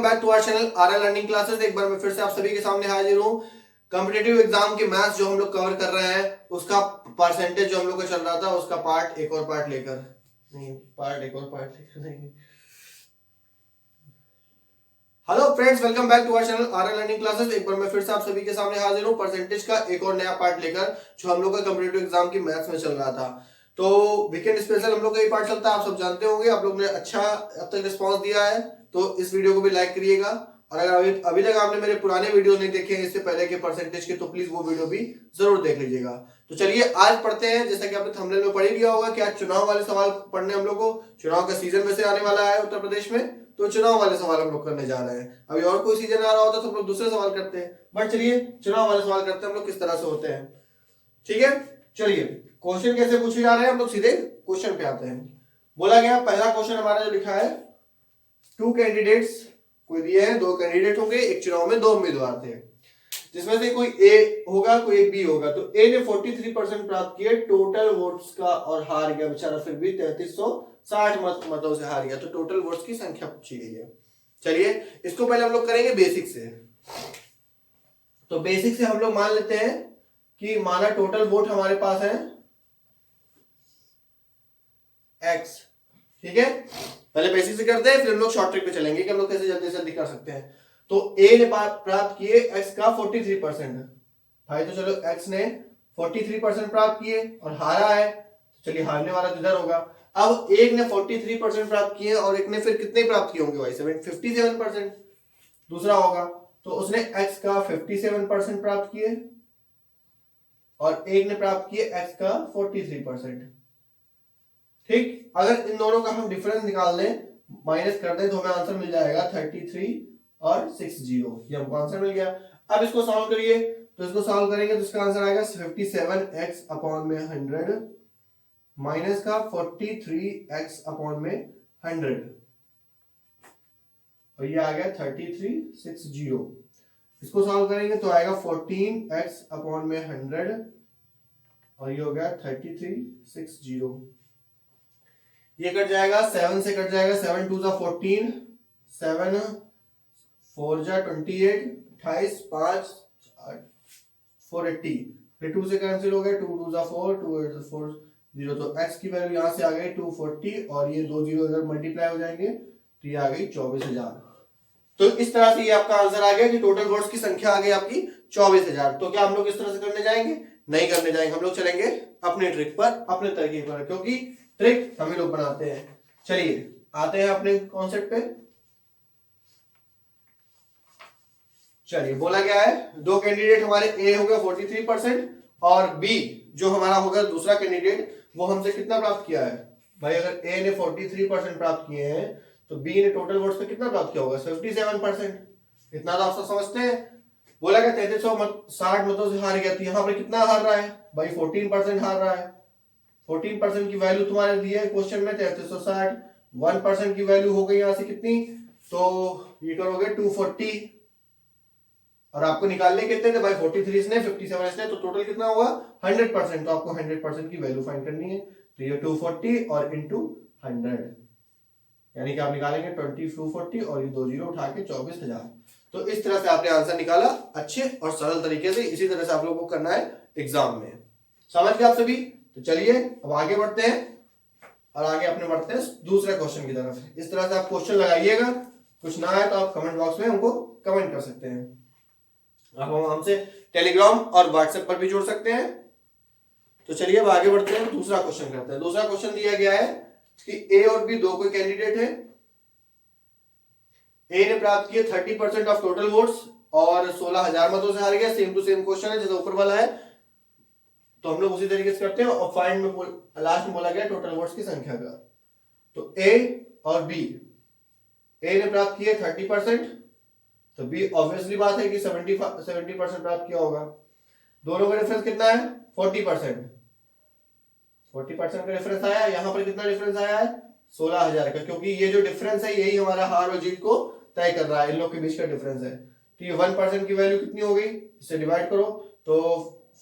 Back to our channel R learning classes. एक बार मैं फिर से आप सभी के सामने हाजिर हूँ। कॉम्पिटिटिव एग्जाम के मैथ्स जो हम लोग कवर कर रहे हैं उसका परसेंटेज जो हम लोग का चल रहा था उसका पार्ट एक और पार्ट लेकर नहीं। Hello friends, welcome back to our channel R learning classes. एक बार मैं फिर से आप सभी के सामने हाजिर हूँ परसेंटेज का एक और नया पार्ट लेकर जो हम लोग का कॉम्पिटिटिव एग्जाम की मैथ्स में चल रहा था। तो वीकेंड स्पेशल हम लोग का ये पार्ट चलता है, आप सब जानते होंगे। आप लोग ने अच्छा अब तक रिस्पॉन्स दिया है तो इस वीडियो को भी लाइक करिएगा। और अगर अभी तक आपने मेरे पुराने वीडियो नहीं देखे हैं इससे पहले के परसेंटेज के, तो प्लीज वो वीडियो भी जरूर देख लीजिएगा। तो चलिए आज पढ़ते हैं। जैसा कि आपने थंबनेल में पढ़ ही लिया होगा कि आज चुनाव वाले सवाल पढ़ने हम लोग को, चुनाव का सीजन में से आने वाला है उत्तर प्रदेश में, तो चुनाव वाले सवाल हम लोग करने जा रहे हैं। अभी और कोई सीजन आ रहा होता तो हम लोग दूसरे सवाल करते हैं, बट चलिए चुनाव वाले सवाल करते हैं हम लोग किस तरह से होते हैं। ठीक है, चलिए क्वेश्चन कैसे पूछे जा रहे हैं, हम लोग सीधे क्वेश्चन पे आते हैं। बोला गया पहला क्वेश्चन हमारा जो लिखा है, टू कैंडिडेट्स कोई दिए हैं, दो कैंडिडेट होंगे, एक चुनाव में दो उम्मीदवार थे, जिसमें से कोई ए होगा कोई एक बी होगा। तो ए ने 43% प्राप्त किए टोटल वोट्स का और हार गया बेचारा, फिर भी 3360 मतों से हार गया। तो टोटल वोट्स की संख्या पूछी गई है। चलिए इसको पहले हम लोग करेंगे बेसिक से। तो बेसिक से हम लोग मान लेते हैं कि माना टोटल वोट हमारे पास है x। ठीक है, पहले बेसिक से करते हैं फिर हम लोग शॉर्ट ट्रिक पे चलेंगे कि हम लोग कैसे जल्दी से जल्दी कर सकते हैं। तो a ने प्राप्त किए x का 43%। भाई तो चलो x ने 43% प्राप्त किए और हारा है, तो चलिए हारने वाला तो इधर होगा। अब एक ने 43% प्राप्त किए और एक ने फिर कितने प्राप्त किए होंगे भाई, 57%। दूसरा होगा तो उसने x का 57% प्राप्त किए और एक ने प्राप्त किए x का 43%। ठीक, अगर इन दोनों का हम डिफरेंस निकाल लें, माइनस कर दें, तो हमें आंसर मिल जाएगा 33 और 60। ये हमको आंसर मिल गया। अब इसको सॉल्व करिए, तो इसको सॉल्व करेंगे तो इसका आंसर आएगा 57x अपॉन में 100 माइनस का 43x अपॉन में 100 और ये आ गया 3360। इसको सॉल्व करेंगे तो आएगा 14x अपॉन में 100 और ये हो गया 3360। ये कट जाएगा, 7 से कट जाएगा, 7 2 जा 14, 7 4 जा 28, 28 5 480, फिर 2 से कैंसिल हो गया, 2 2 जा 4, 2 8 जा 4 0। तो x की वैल्यू यहाँ से आ गई 240 और ये दो जीरो इधर मल्टीप्लाई हो जाएंगे तो ये आ गई 24,000। तो इस तरह से ये आपका आंसर आ गया कि टोटल वोट्स की संख्या आ गई आपकी 24,000। तो क्या हम लोग इस तरह से करने जाएंगे? नहीं करने जाएंगे, हम लोग चलेंगे अपने ट्रिक पर, अपने तरीके पर, क्योंकि ट्रिक हम ही लोग बनाते हैं। चलिए आते हैं अपने कॉन्सेप्ट पे। चलिए बोला गया है दो कैंडिडेट हमारे ए हो गया 43% और बी जो हमारा होगा दूसरा कैंडिडेट वो हमसे कितना प्राप्त किया है। भाई अगर ए ने 43% प्राप्त किए हैं तो बी ने टोटल वोट्स पे कितना प्राप्त किया होगा, 57%। इतना तो आप सब समझते हैं। बोला गया 3360 मतों से हार गया, तो यहाँ पर कितना हार रहा है भाई, 14% हार रहा है। 14% की वैल्यू तुम्हारे दी है क्वेश्चन में 3360, 1% की वैल्यू हो गई यहाँ से कितनी, तो ये करोगे 240 और आपको निकालने कितने थे भाई, 43 इसने 57 इसने, तो टोटल कितना होगा 100%। तो आपको 100% की वैल्यू फाइंड करनी है, तो ये 240 और इंटू 100 यानी कि आप निकालेंगे 240 और ये दो जीरो उठा के 24,000। तो इस तरह से आपने आंसर निकाला अच्छे और सरल तरीके से। इसी तरह से आप लोगों को करना है एग्जाम में। समझ गए आप सभी? तो चलिए अब आगे बढ़ते हैं और आगे अपने बढ़ते हैं दूसरे क्वेश्चन की तरफ। इस तरह से आप क्वेश्चन लगाइएगा, कुछ ना है तो आप कमेंट बॉक्स में हमको कमेंट कर सकते हैं। आप हमसे टेलीग्राम और व्हाट्सएप पर भी जुड़ सकते हैं। तो चलिए अब आगे बढ़ते हैं, दूसरा क्वेश्चन करते हैं। दूसरा क्वेश्चन दिया गया है कि ए और बी दो कोई कैंडिडेट है। ए ने प्राप्त किए 30% ऑफ टोटल वोट्स और 16,000 मतों से हार गया। सेम टू सेम क्वेश्चन है जैसे ऊपर वाला है, तो हम लोग उसी तरीके से करते हैं। और फाइंड में लास्ट में बोला गया टोटल वोट्स की संख्या का। तो ए और बी, ए ने प्राप्त किए 30%, तो बी ऑब्वियसली बात है कि 70% प्राप्त किया होगा। दोनों का डिफरेंस कितना है 40%। 40% का डिफरेंस आया। यहाँ पर कितना डिफरेंस आया है 16,000 का, क्योंकि ये जो डिफरेंस है यही हमारा हार और जीत को तय कर रहा है, इन लोग के बीच का डिफरेंस है। तो ये 1% की वैल्यू कितनी हो गई, इससे डिवाइड करो तो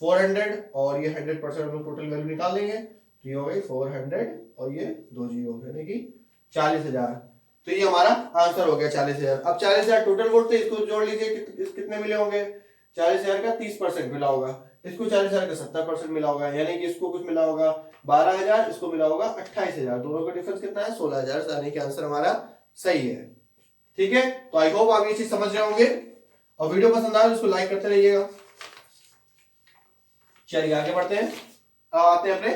400 और ये 100% हम लोग टोटल वैल्यू निकाल लेंगे, तो ये हो गई 400 और ये दो जीरो यानी कि 40,000। तो ये हमारा आंसर हो गया 40,000। अब 40,000 टोटल वोट थे, इसको जोड़ लीजिए कितने मिले होंगे। 40,000 का 30% मिला होगा, इसको 40,000 का 70% मिला होगा, यानी कि इसको कुछ मिला होगा 12,000, इसको मिला होगा 28,000। दोनों का डिफरेंस कितना है 16,000, यानी कि आंसर हमारा सही है। ठीक है, तो आई होप आप ये चीज समझ रहे होंगे, और वीडियो पसंद आए तो इसको लाइक करते रहिएगा। चलिए आगे बढ़ते हैं, आते हैं अपने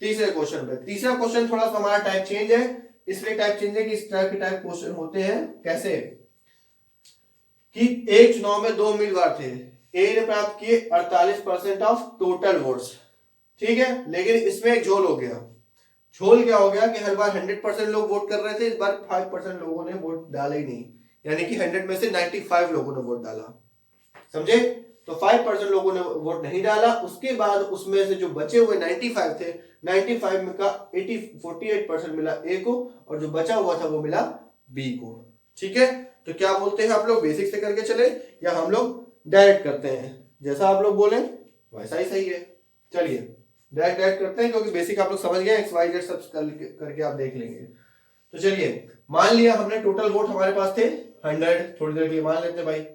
तीसरे क्वेश्चन पे। तीसरा क्वेश्चन थोड़ा सा हमारा टाइप चेंज है, इसलिए टाइप चेंज है कि इस तरह के टाइप क्वेश्चन होते हैं कैसे, कि एक चुनाव में 2 उम्मीदवार थे, ए ने प्राप्त किए 48% ऑफ टोटल वोट्स, ठीक है, लेकिन इसमें एक झोल हो गया। झोल क्या हो गया कि हर बार 100% लोग वोट कर रहे थे, इस बार 5% लोगों ने वोट डाला ही नहीं, यानी कि 100 में से 95 लोगों ने वोट डाला, समझे। तो 5% लोगों ने वोट नहीं डाला, उसके बाद उसमें से जो बचे हुए 95 थे, 95 में का 48% मिला ए को, और जो बचा हुआ था वो मिला बी को। ठीक है, तो क्या बोलते हैं आप लोग, बेसिक से करके चले या हम लोग डायरेक्ट करते हैं, जैसा आप लोग बोले वैसा ही सही है। चलिए डायरेक्ट करते हैं, क्योंकि बेसिक आप लोग समझ गए, एक्स वाई जेड सब करके आप देख लेंगे। तो चलिए मान लिया हमने टोटल वोट हमारे पास थे 100, थोड़ी देर के लिए मान लेते हैं भाई,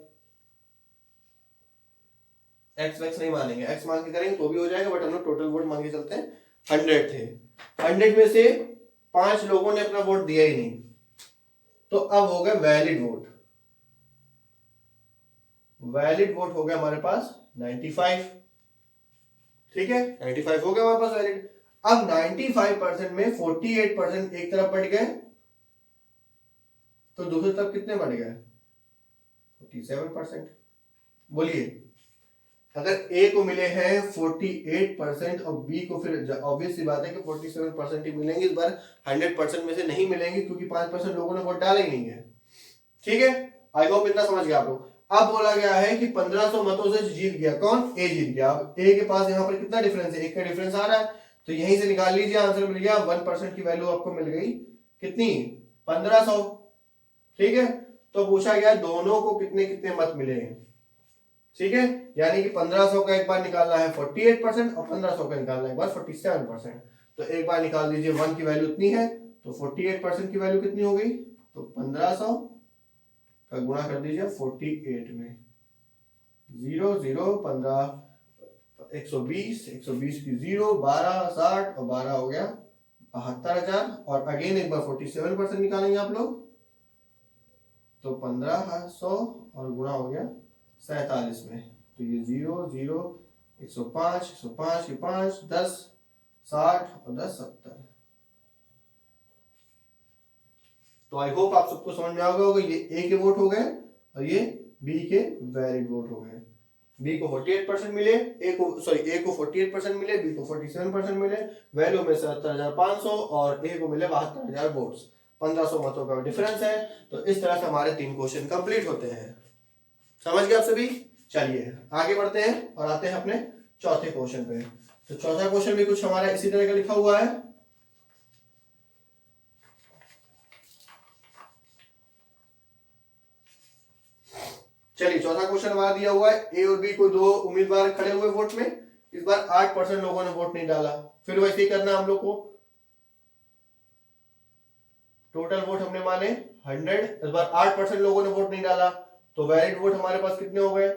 एक्स वैक्स नहीं मानेंगे, एक्स मान के करेंगे तो भी हो जाएगा, बट हम लोग टोटल वोट मान के चलते हैं। 100 थे, 100 में से 5 लोगों ने अपना वोट दिया ही नहीं, तो अब हो गया वैलिड वोट। वैलिड वोट हो गया हमारे पास 95, ठीक है, 95 हो गया हमारे पास वैलिड। अब 95% में 48% एक तरफ बढ़ गए, तो दूसरी तरफ कितने बढ़ गए 47%। बोलिए, अगर ए को मिले हैं 48% और बी को, फिर ऑब्वियस सी बात है कि 47% ही मिलेंगे, इस बार 100% में से नहीं मिलेंगे, क्योंकि 5% लोगों ने वोट डाला ही नहीं है। ठीक है, आई होप इतना समझ गया आप लोग। अब बोला गया है कि 1500 मतों से जीत गया कौन, ए जीत गया। अब ए के पास यहाँ पर कितना डिफरेंस है, एक का डिफरेंस आ रहा है, तो यहीं से निकाल लीजिए, आंसर मिल गया 1% की वैल्यू आपको मिल गई कितनी 1500। ठीक है, तो पूछा गया दोनों को कितने कितने मत मिले हैं। ठीक है, यानी कि 1500 का एक बार निकालना है 48% और 1500 का निकालना है एक बार 47%। तो एक बार निकाल दीजिए 1 की वैल्यू इतनी है, तो 48% की वैल्यू कितनी हो गई, तो 1500 का गुणा कर दीजिए 48 में, 0 0 15 120, 120 की 0 12 60 और 12 हो गया 72,000। और अगेन एक बार 47% निकालेंगे आप लोग, तो 1500 और गुणा हो गया 47 में, तो ये 0 0 105 105 के 5 10 60 और 10 70। तो आई होप आप सबको समझ में आ गया होगा, ये ए के वोट हो गए और ये बी के वैलिड वोट हो गए। बी को 48% मिले, ए को 48% मिले, बी को 47% मिले, वैल्यू में 77,500 और ए को मिले 72,000 वोट्स, 1500 मतों का डिफरेंस है। तो इस तरह से हमारे 3 क्वेश्चन कंप्लीट होते हैं। समझ गए आप सभी। चलिए आगे बढ़ते हैं और आते हैं अपने चौथे क्वेश्चन पे। तो चौथा क्वेश्चन भी कुछ हमारा इसी तरह का लिखा हुआ है। चलिए चौथा क्वेश्चन हमारा दिया हुआ है, ए और बी को 2 उम्मीदवार खड़े हुए वोट में, इस बार 8% लोगों ने वोट नहीं डाला। फिर वैसे ही करना हम लोग को, टोटल वोट हमने माने 100, इस बार 8% लोगों ने वोट नहीं डाला, तो वैलिड वोट हमारे पास कितने हो गए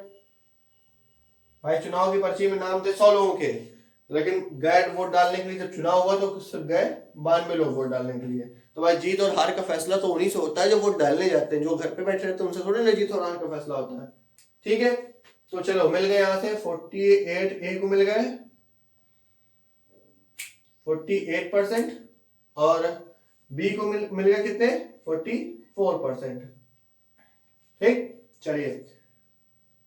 भाई। चुनाव की पर्ची में नाम थे 100 लोगों के, लेकिन गए वोट डालने के लिए, जब चुनाव हुआ तो सिर्फ गए 92 लोग वोट डालने के लिए। तो भाई जीत और हार का फैसला तो उन्हीं से होता है जो वोट डालने जाते हैं, जो घर पे बैठे रहते हैं उनसे थोड़ी ना जीत और हार का फैसला होता है। ठीक है, तो चलो मिल गए यहां से 48, ए को मिल गए 48% और बी को मिल गए कितने 44%। ठीक, चलिए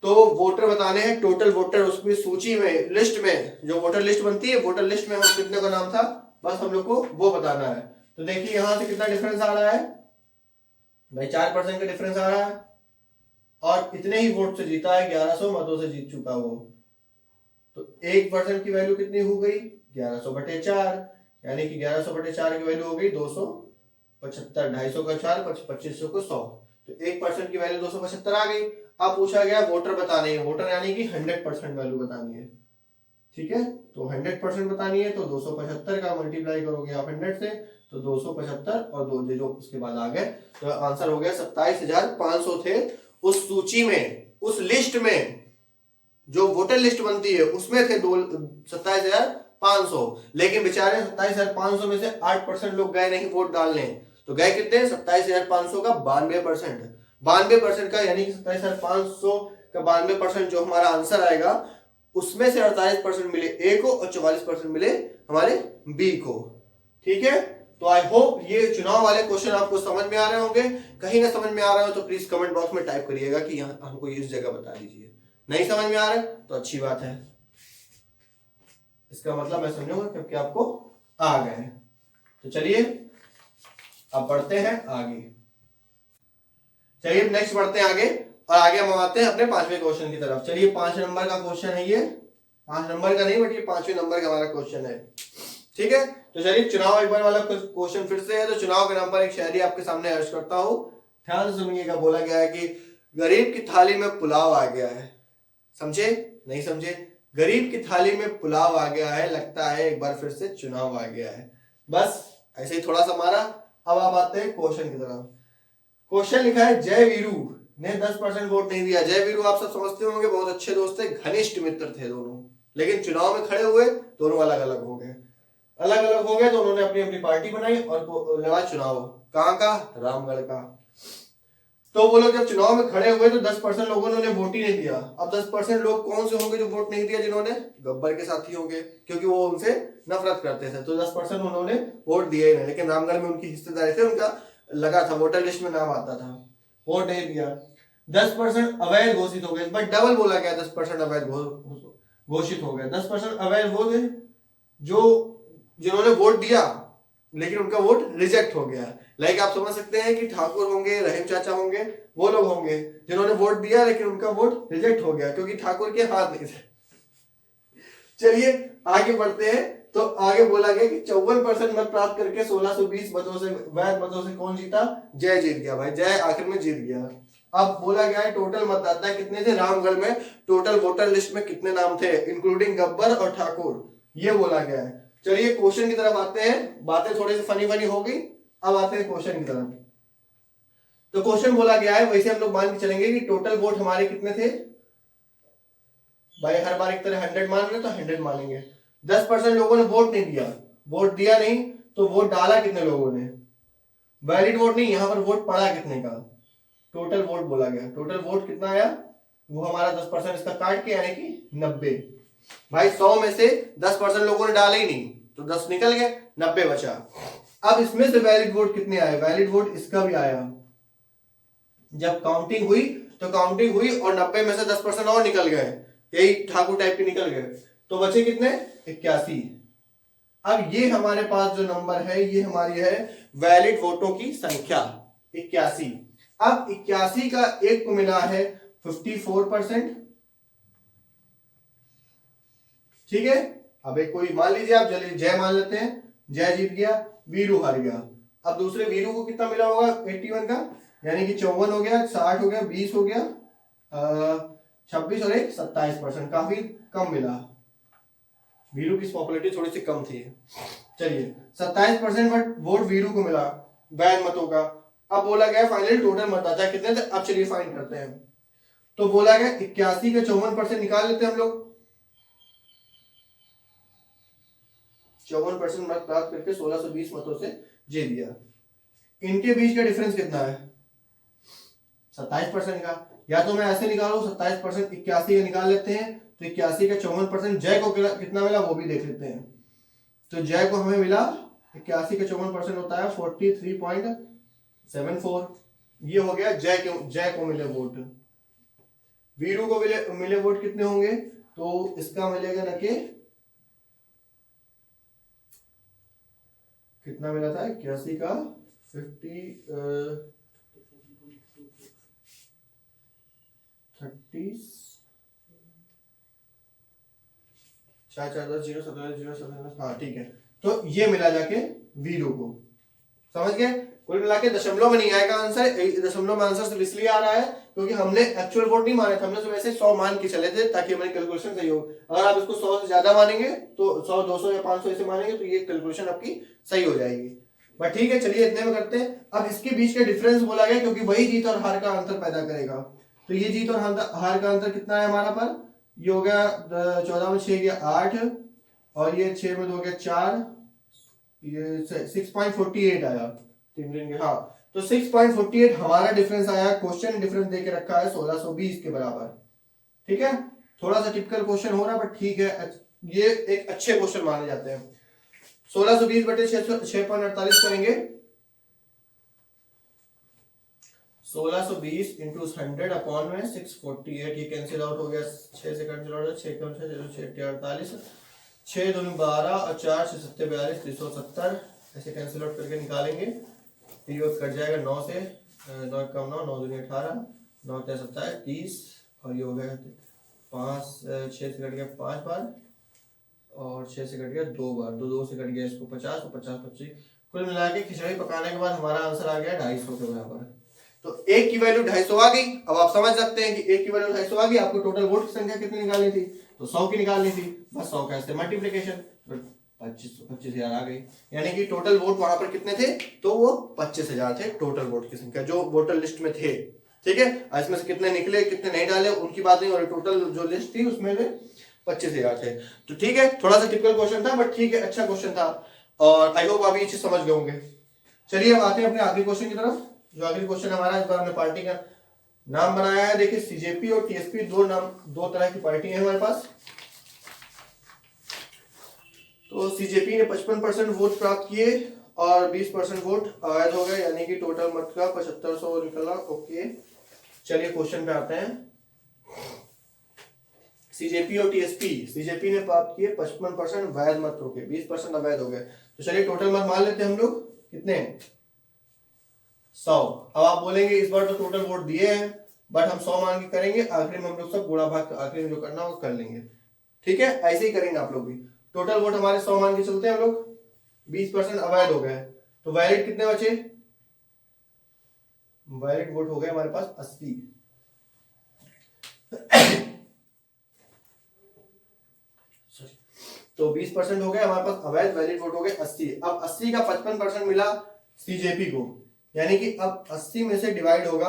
तो वोटर बताने हैं, टोटल वोटर उसमें सूची में, लिस्ट में, जो वोटर लिस्ट बनती है, वोटर लिस्ट में हम कितने का नाम था, बस हम लोग को वो बताना है। तो देखिए यहां से कितना डिफरेंस आ रहा है भाई, 4% का डिफरेंस आ रहा है, और इतने ही वोट से जीता है, 1100 मतों से जीत चुका वो। तो 1% की वैल्यू कितनी हो गई 1100/4, यानी कि 1100/4 की वैल्यू हो गई 275, 250 का 4 2500 को 100, तो 1% की वैल्यू 275 आ गई। अब पूछा गया वोटर बताने हैं, वोटर यानी कि 100% वैल्यू बतानी है। ठीक है, तो 100% बतानी है, तो 275 का मल्टीप्लाई करोगे आप 100 से, तो 275 और 2 जीरो उसके बाद आ गए, तो आंसर हो गया 27,500 थे उस सूची में, उस लिस्ट में जो वोटर लिस्ट बनती है उसमें थे 27,500, लेकिन बेचारे 27,500 में से 8% लोग गए नहीं वोट डालने, तो गए कितने 27,500 का 92%, 92% का, यानी कि 27,500 का 92% जो हमारा आंसर आएगा उसमें से 48% मिले ए को और 44% मिले हमारे बी को। ठीक है, तो आई होप ये चुनाव वाले क्वेश्चन आपको समझ में आ रहे होंगे। कहीं ना समझ में आ रहा हो तो प्लीज कमेंट बॉक्स में टाइप करिएगा कि यहाँ हमको इस जगह बता दीजिए। नहीं समझ में आ रहा है तो अच्छी बात है, इसका मतलब मैं समझूंगा क्योंकि आपको आ गए हैं। तो चलिए अब बढ़ते हैं आगे, चलिए नेक्स्ट बढ़ते हैं आगे, और आगे हम आते हैं अपने 5वें क्वेश्चन की तरफ। चलिए 5 नंबर का क्वेश्चन है ये, 5 नंबर का नहीं बट ये 5वें नंबर का हमारा क्वेश्चन है। ठीक है, तो चलिए चुनाव एक बार वाला क्वेश्चन फिर से है। तो चुनाव के नाम पर एक शायरी आपके सामने अर्ज करता हूं, ध्यान सुनिएगा। बोला गया है कि गरीब की थाली में पुलाव आ गया है, समझे नहीं समझे, गरीब की थाली में पुलाव आ गया है, लगता है एक बार फिर से चुनाव आ गया है। बस ऐसे ही थोड़ा सा मारा। अब आप आते हैं क्वेश्चन की तरफ। क्वेश्चन लिखा है जय वीरू ने 10% वोट नहीं दिया। जय वीरू आप सब समझते होंगे, बहुत अच्छे दोस्त थे, घनिष्ठ मित्र थे दोनों, लेकिन चुनाव में खड़े हुए दोनों अलग अलग हो गए, अलग अलग हो गए तो उन्होंने अपनी अपनी पार्टी बनाई और लड़ा चुनाव। कहां का, रामगढ़ का। तो वो लोग जब चुनाव में खड़े हुए तो 10% लोगों ने वोट ही नहीं दिया। अब 10% लोग कौन से होंगे जो वोट नहीं दिया, जिन्होंने गब्बर के साथी होंगे क्योंकि वो उनसे नफरत करते थे, तो 10% उन्होंने वोट दिया ही नहीं। लेकिन रामगढ़ में उनकी हिस्सेदारी थे, उनका लगा था, वोटर लिस्ट में नाम आता था, वोट नहीं दिया। 10% अवैध घोषित हो गए, बट डबल बोला गया 10% अवैध घोषित हो गए। 10% अवैध वो थे जो जिन्होंने वोट दिया लेकिन उनका वोट रिजेक्ट हो गया। लाइक आप समझ सकते हैं कि ठाकुर होंगे, रहीम चाचा होंगे, वो लोग होंगे जिन्होंने वोट दिया लेकिन उनका वोट रिजेक्ट हो गया क्योंकि ठाकुर के हाथ नहीं थे। चलिए आगे बढ़ते हैं। तो आगे बोला गया कि 54% मत प्राप्त करके 1620 मतों से, वैध मतों से कौन जीता, जय जीत गया। भाई जय आखिर में जीत गया। अब बोला गया है टोटल मतदाता कितने थे रामगढ़ में, टोटल वोटर लिस्ट में कितने नाम थे इंक्लूडिंग गब्बर और ठाकुर, ये बोला गया है। चलिए क्वेश्चन की तरफ आते हैं, बातें थोड़ी सी फनी फनी हो गई, अब आते हैं क्वेश्चन की तरफ। तो क्वेश्चन बोला गया है, वैसे हम लोग मान के चलेंगे कि टोटल वोट हमारे कितने थे। भाई हर बार एक तरह 100 मान रहे तो 100 मानेंगे। 10% लोगों ने वोट नहीं दिया, वोट दिया नहीं तो वोट डाला कितने लोगों ने, वैलिड वोट नहीं, यहां पर वोट पड़ा कितने का, टोटल वोट बोला गया। टोटल वोट कितना आया, वो हमारा 10% इसका काट के यानी कि 90। भाई 100 में से 10% लोगों ने डाला ही नहीं तो 10 निकल गए, 90 बचा। अब इसमें से वैलिड वोट कितने आए, वैलिड वोट इसका भी आया। जब काउंटिंग हुई तो काउंटिंग हुई और 90 में से 10% और निकल गए, यही ठाकुर टाइप के निकल गए, तो बचे कितने 81। अब ये हमारे पास जो नंबर है ये हमारी है वैलिड वोटों की संख्या 81। अब 81 का एक को मिला है 54%। ठीक है, अब एक कोई मान लीजिए आप, चलिए जय मान लेते हैं, जय जीत गया, वीरू हार गया। अब दूसरे वीरू को कितना मिला होगा 81 का, यानी कि 54 हो गया, 60 हो गया, 20 हो गया, 26 और 1 27%, काफी कम मिला। वीरू की पॉपुलैरिटी थोड़ी सी कम थी। चलिए 27% वोट वीरू को मिला वैध मतों का। अब बोला गया फाइनली टोटल मतदाता कितने थे, अब चलिए फाइंड करते हैं। तो बोला गया 81 का 54% निकाल लेते हैं हम लोग। 54% मत प्राप्त करके 1620 मतों से जीत गया। इनके बीच का डिफरेंस कितना है 27% का। या तो मैं ऐसे निकालू 27% 81 का निकाल लेते हैं, तो 81 का 54% जय को कितना मिला वो भी देख लेते हैं। तो जय को हमें मिला 81 का 54% होता है 43.74। ये हो गया जय को मिले वोट। वीरू को मिले वोट कितने होंगे, तो इसका मिलेगा ना कि कितना मिला था 81 का 30 हाँ ठीक है। तो ये मिला जाके वीरू को, समझ गए। कुल मिला के दशमलव में नहीं आएगा आंसर, दशमलव में आंसर सिर्फ इसलिए आ रहा है क्योंकि हमने एक्चुअल वोट नहीं माने थे, हमने तो वैसे 100 मान के चले थे ताकि हमारी कैलकुलेशन सही हो। अगर आप इसको 100 से ज्यादा मानेंगे तो 100 200 या 500 ऐसे मानेंगे तो ये कैलकुलेशन आपकी सही हो जाएगी। बट ठीक है, चलिए इतने में करते हैं। अब इसके बीच का डिफरेंस बोला गया क्योंकि वही जीत और हार का अंतर पैदा करेगा। तो ये जीत और हार का अंतर कितना है हमारा पर, ये हो गया 14 में 6 गया 8 और ये 6 में 2 गया 4, ये 6.48 आया तीन हाँ। तो 6.48 हमारा डिफरेंस आया। क्वेश्चन डिफरेंस देके रखा है 1620 के बराबर। ठीक है, थोड़ा सा टिपिकल क्वेश्चन हो रहा है बट ठीक है, ये एक अच्छे क्वेश्चन माने जाते हैं। 1620 बटे 6.48 करेंगे, 1620 इंटू 100 अपॉन में 648, ये कैंसिल आउट हो गया, 6 से कैंसिल आउट हो गया, 6 कम 6 48, 6 दूनी 12 और 4 से 7 42 370, ऐसे कैंसिल आउट करके निकालेंगे। फिर कट जाएगा 9 से 9 कम 9 9 दूनी 18 9 3 27 30 और ये हो गया 5 6 से कट गया 5 बार और 6 से कट गया 2 बार, 2 से कट गया इसको 50 और 50 25, कुल मिला के खिचड़ी पकाने के बाद हमारा आंसर आ गया 250 के बराबर। तो एक की वैल्यू 250 आ गई। अब आप समझ सकते हैं कि एक की वैल्यू 250 आ गई, आपको टोटल वोट की संख्या कितनी निकालनी थी, तो 100 की निकालनी थी, बस 100 का ऐसे मल्टीप्लिकेशन, तो 25,000 आ गई। यानी कि टोटल वोट वहां पर कितने थे, तो वो 25,000 थे टोटल वोट की संख्या जो वोटर लिस्ट में थे। ठीक है, इसमें से कितने निकले कितने नहीं डाले उनकी बात नहीं, और टोटल जो लिस्ट थी उसमें से 25,000 थे। तो ठीक है, थोड़ा सा टिपिकल क्वेश्चन था बट ठीक है, अच्छा क्वेश्चन था और आई होप आप ये चीज समझ गए होंगे। चलिए अब आते हैं अपने आखिरी क्वेश्चन की तरफ। जो आखिरी क्वेश्चन हमारा, इस बार हमने पार्टी का नाम बनाया है। देखिए सीजेपी और टीएसपी दो तरह की पार्टी है हमारे पास। तो सीजेपी ने 55% वोट प्राप्त किए और 20% वोट अवैध हो गए, यानी कि टोटल मत का 7500 निकला। ओके, चलिए क्वेश्चन पे आते हैं। सीजेपी और टीएसपी, सीजेपी ने प्राप्त किए 55% वैध मत हो गए, 20% अवैध हो गए। तो चलिए टोटल मत मान लेते हैं हम लोग कितने, 100। अब आप बोलेंगे इस बार तो टोटल वोट दिए हैं बट हम 100 मान के करेंगे, आखिरी में हम लोग सब गुणा भाग आखिरी में जो करना वो कर लेंगे। ठीक है, ऐसे ही करेंगे आप लोग भी। टोटल वोट हमारे 100 मान के चलते हैं हम लोग, 20% अवैध हो गए, तो वैलिड कितने बचे, वैलिड वोट हो गए हमारे पास 80। तो 20% हो गए हमारे पास अवैध, वैलिड वोट हो गए 80। अब 80 का 55% मिला सीजेपी को, यानी कि अब 80 में से डिवाइड होगा,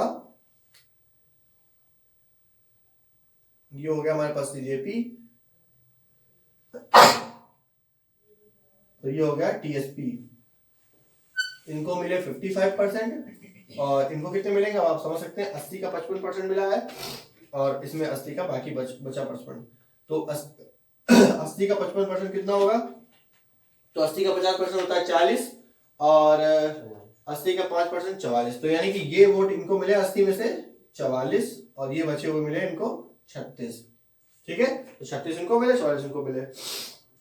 ये हो गया हमारे पास सीजेपी, तो ये हो गया टीएसपी। इनको मिले 55% और इनको कितने मिलेंगे अब आप समझ सकते हैं। 80 का 55% मिला है और इसमें 80 का बाकी बचा परसेंट, तो 80 का 55% कितना होगा, तो 80 का 50% होता है 40 और 80 का 5% 44। तो यानी कि ये वोट इनको मिले 80 में से 44 और ये बचे हुए मिले इनको 36। ठीक है, तो 36 इनको मिले 44 इनको मिले।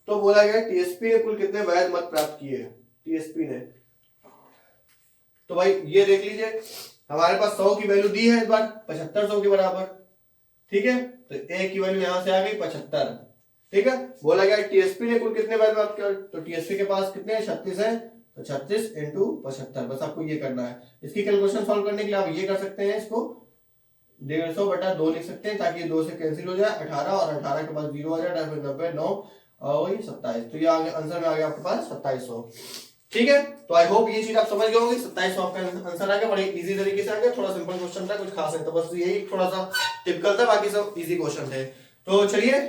तो बोला गया टीएसपी ने कुल कितने वैध मत प्राप्त किए, टीएसपी ने। तो भाई ये देख लीजिए हमारे पास 100 की वैल्यू दी है इस बार 7500 के बराबर। ठीक है, तो ए की वैल्यू यहां से आ गई 75। ठीक है, बोला गया टीएसपी ने कुल कितने वैध प्राप्त किए, तो टीएसपी के पास कितने 36 है, तो 36 इंटू 75, बस आपको ये करना है। इसकी कैलकुलेशन सॉल्व करने के लिए आप ये कर सकते हैं, इसको 150 बटा 2 लिख सकते हैं ताकि 2 से कैंसिल हो जाए, 18 और 18 के बाद 0 आ जाए, 90 9 और वही 27। तो ये आंसर में आ गया आपके पास 2700। ठीक है, तो आई होप ये चीज आप समझ गए होंगे। 2700 आपका आंसर आ गया, बड़े इजी तरीके से आ गया, थोड़ा सिंपल क्वेश्चन था, कुछ खास नहीं था, बस यही थोड़ा सा टिपिकल था, बाकी सब इजी क्वेश्चन थे। तो चलिए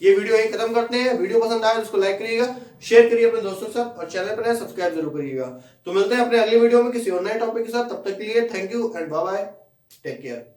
ये वीडियो यही खत्म करते हैं। वीडियो पसंद आए तो उसको लाइक करिएगा, शेयर करिए अपने दोस्तों के साथ और चैनल पर नए सब्सक्राइब जरूर करिएगा। तो मिलते हैं अपने अगले वीडियो में किसी और नए टॉपिक के साथ, तब तक के लिए thank you and bye bye, take care.